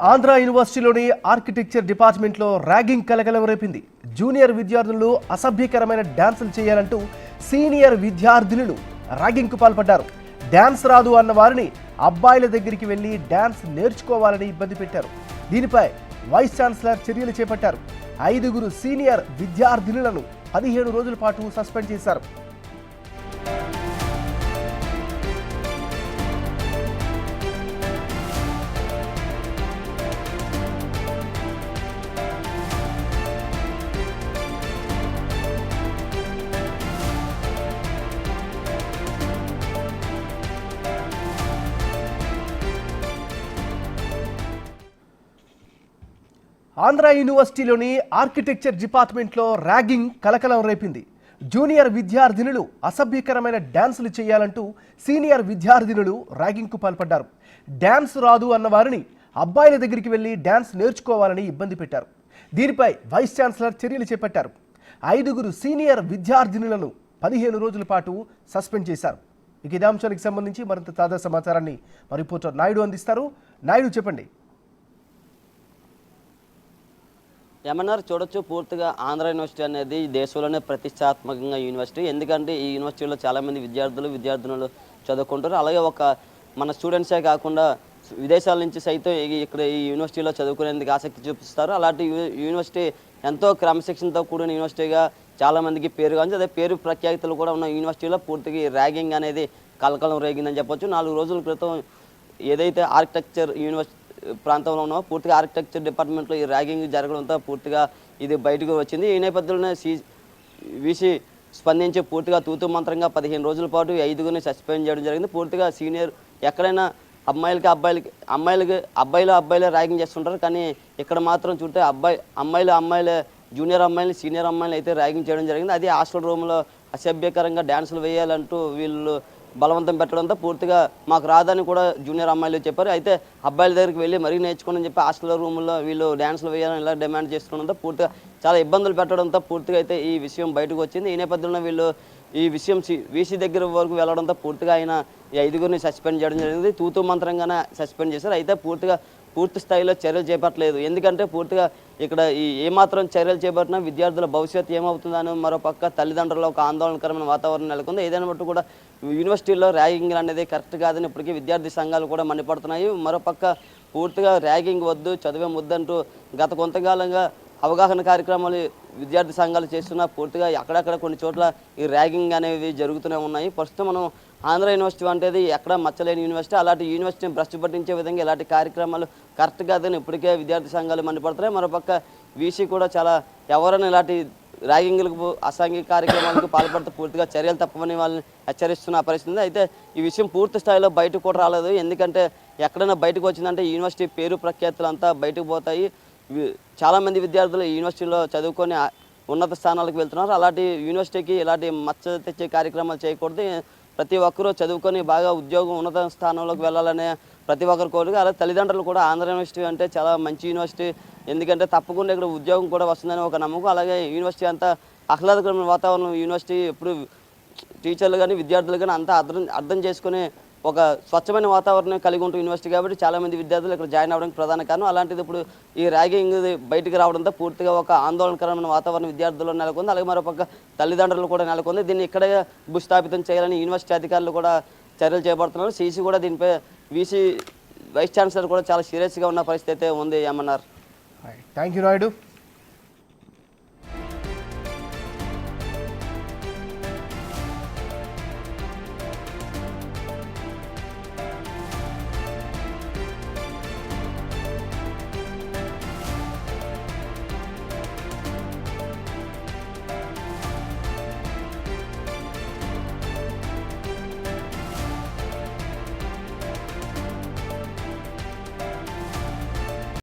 Andhra యూనివర్సిటీలోని architecture డిపార్ట్మెంట్లో ragging కలకలం రేపింది. జూనియర్ విద్యార్థులు అసభ్యకరమైన డాన్సులు చేయాలంటూ సీనియర్ విద్యార్థులను ర్యాగింగ్కు పాల్పడ్డారు. డాన్స్ రాదు అన్న వారిని అబ్బాయిల దగ్గరికి వెళ్లి డాన్స్ నేర్చుకోవాలని ఇబ్బంది పెట్టారు. దీనిపై వైస్ ఛాన్సలర్ చర్యలు చేపట్టారు. 5 సీనియర్ విద్యార్థులను 15 రోజుల పాటు సస్పెండ్ చేశారు. ఆంధ్ర యూనివర్సిటీలోని ఆర్కిటెక్చర్ డిపార్ట్మెంట్లో ర్యాగింగ్ కలకలం రేపింది. జూనియర్ విద్యార్థినులు అసభ్యకరమైన డాన్సులు చేయాలంటూ సీనియర్ విద్యార్థినులు ర్యాగింగ్కు పాల్పడ్డారు. డాన్స్ రాదు అన్న వారిని అబ్బాయిల దగ్గరికి వెళ్లి డాన్స్ నేర్చుకోవాలని ఇబ్బంది పెట్టారు. దీనిపై వైస్ ఛాన్సలర్ చర్యలు చేపట్టారు. 5 సీనియర్ విద్యార్థినులను 15 రోజుల పాటు సస్పెండ్ చేశారు. ఇక ఇదే అంశానికి సంబంధించి మరింత తాజా సమాచారాన్ని మా రిపోర్టర్ నాయుడు అందిస్తారు. నాయుడు, చెప్పండి. ఏమన్నారు చూడొచ్చు, పూర్తిగా ఆంధ్ర యూనివర్సిటీ అనేది దేశంలోనే ప్రతిష్టాత్మకంగా యూనివర్సిటీ. ఎందుకంటే ఈ యూనివర్సిటీలో చాలామంది విద్యార్థులు చదువుకుంటారు. అలాగే మన స్టూడెంట్సే కాకుండా విదేశాల నుంచి సైతం ఇక్కడ ఈ యూనివర్సిటీలో చదువుకునేందుకు ఆసక్తి చూపిస్తారు. అలాంటి యూనివర్సిటీ ఎంతో క్రమశిక్షణతో కూడిన యూనివర్సిటీగా చాలామందికి పేరు కానీ అదే పేరు ప్రఖ్యాతులు కూడా ఉన్న యూనివర్సిటీలో పూర్తిగా ర్యాగింగ్ అనేది కలకలం రేగిందని చెప్పొచ్చు. 4 రోజుల క్రితం ఏదైతే ఆర్కిటెక్చర్ యూనివర్సిటీ ప్రాంతంలో ఉన్నో పూర్తిగా ఆర్కిటెక్చర్ డిపార్ట్మెంట్లో ఈ ర్యాగింగ్ జరగడంతో పూర్తిగా ఇది బయటకు వచ్చింది. ఈ నేపథ్యంలోనే వీసీ స్పందించి పూర్తిగా తూతు మంత్రంగా 15 రోజుల పాటు 5 సస్పెండ్ చేయడం జరిగింది. పూర్తిగా సీనియర్ ఎక్కడైనా అబ్బాయిలే ర్యాగింగ్ చేస్తుంటారు, కానీ ఇక్కడ మాత్రం చూస్తే అమ్మాయిలే జూనియర్ అమ్మాయిలు సీనియర్ అమ్మాయిలు అయితే ర్యాగింగ్ చేయడం జరిగింది. అది హాస్టల్ రూమ్లో అసభ్యకరంగా డ్యాన్సులు వేయాలంటూ వీళ్ళు బలవంతం పెట్టడంతో పూర్తిగా మాకు రాదని కూడా జూనియర్ అమ్మాయిలు చెప్పారు. అయితే అబ్బాయిల దగ్గరికి వెళ్ళి మరీ నేర్చుకోని చెప్పి హాస్టల్ రూముల్లో వీళ్ళు డ్యాన్సులు వేయాలని ఇలా డిమాండ్ చేసుకోవడంతో పూర్తిగా చాలా ఇబ్బందులు పెట్టడంతో పూర్తిగా అయితే ఈ విషయం బయటకు వచ్చింది. ఈ నేపథ్యంలో వీళ్ళు ఈ విషయం వీసీ దగ్గర వరకు వెళ్ళడంతో పూర్తిగా ఆయన ఈ 5 సస్పెండ్ చేయడం జరిగింది. తూతూ మంత్రంగానే సస్పెండ్ చేశారు. అయితే పూర్తి స్థాయిలో చర్యలు చేపట్టలేదు. ఎందుకంటే పూర్తిగా ఇక్కడ ఏమాత్రం చర్యలు చేపట్టినా విద్యార్థుల భవిష్యత్తు ఏమవుతుందని మరోపక్క తల్లిదండ్రుల్లో ఒక ఆందోళనకరమైన వాతావరణం నెలకొంది. ఏదైనా బట్టి కూడా యూనివర్సిటీలో ర్యాగింగ్ అనేది కరెక్ట్ కాదని ఇప్పటికీ విద్యార్థి సంఘాలు కూడా మండిపడుతున్నాయి. మరోపక్క పూర్తిగా ర్యాగింగ్ వద్దు, చదివే ముద్దంటూ గత కొంతకాలంగా అవగాహన కార్యక్రమాలు విద్యార్థి సంఘాలు చేస్తున్నా పూర్తిగా అక్కడక్కడ కొన్ని చోట్ల ఈ ర్యాగింగ్ అనేవి జరుగుతూనే ఉన్నాయి. ప్రస్తుతం మనం ఆంధ్ర యూనివర్సిటీ అంటే ఎక్కడ మచ్చలేని యూనివర్సిటీ. అలాంటి యూనివర్సిటీని భ్రష్టు పట్టించే విధంగా ఇలాంటి కార్యక్రమాలు కరెక్ట్ కాదని ఇప్పటికే విద్యార్థి సంఘాలు మండిపడుతున్నాయి. మరోపక్క వీసీ కూడా చాలా ఎవరైనా ఇలాంటి ర్యాగింగ్లకు అసాంఘిక కార్యక్రమాలకు పాల్పడితే పూర్తిగా చర్యలు తప్పమని వాళ్ళని హెచ్చరిస్తున్న పరిస్థితి. అయితే ఈ విషయం పూర్తి స్థాయిలో బయటకు కూడా రాలేదు. ఎందుకంటే ఎక్కడైనా బయటకు వచ్చిందంటే యూనివర్సిటీ పేరు ప్రఖ్యాతులు అంతా బయటకు పోతాయి. చాలామంది విద్యార్థులు ఈ యూనివర్సిటీలో చదువుకొని ఉన్నత స్థానాలకు వెళ్తున్నారు. అలాంటి యూనివర్సిటీకి ఇలాంటి మచ్చ తెచ్చే కార్యక్రమాలు చేయకూడదు. ప్రతి ఒక్కరూ చదువుకొని బాగా ఉద్యోగం ఉన్నత స్థానంలోకి వెళ్ళాలనే ప్రతి ఒక్కరు కోరిక. అలాగే తల్లిదండ్రులు కూడా ఆంధ్ర యూనివర్సిటీ అంటే చాలా మంచి యూనివర్సిటీ, ఎందుకంటే తప్పకుండా ఇక్కడ ఉద్యోగం కూడా వస్తుందని ఒక నమ్మకం. అలాగే యూనివర్సిటీ అంతా ఆహ్లాదకరమైన వాతావరణం. యూనివర్సిటీ ఎప్పుడు టీచర్లు కానీ విద్యార్థులు కానీ అంతా అర్థం చేసుకుని ఒక స్వచ్ఛమైన వాతావరణం కలిగి ఉంటుంది యూనివర్సిటీ. కాబట్టి చాలామంది విద్యార్థులు ఇక్కడ జాయిన్ అవ్వడానికి ప్రధాన కారణం. అలాంటిది ఇప్పుడు ఈ ర్యాగింగ్ బయటికి రావడంతో పూర్తిగా ఒక ఆందోళనకరమైన వాతావరణం విద్యార్థుల్లో నెలకొంది. అలాగే మరోపక్క తల్లిదండ్రులు కూడా నెలకొంది. దీన్ని ఇక్కడే భూస్థాపితం చేయాలని యూనివర్సిటీ అధికారులు కూడా చర్యలు చేపడుతున్నారు. సీసీ కూడా దీనిపై వీసీ వైస్ ఛాన్సలర్ కూడా చాలా సీరియస్గా ఉన్న పరిస్థితి అయితే ఉంది. ఏమన్నారు? Thank you Naidu.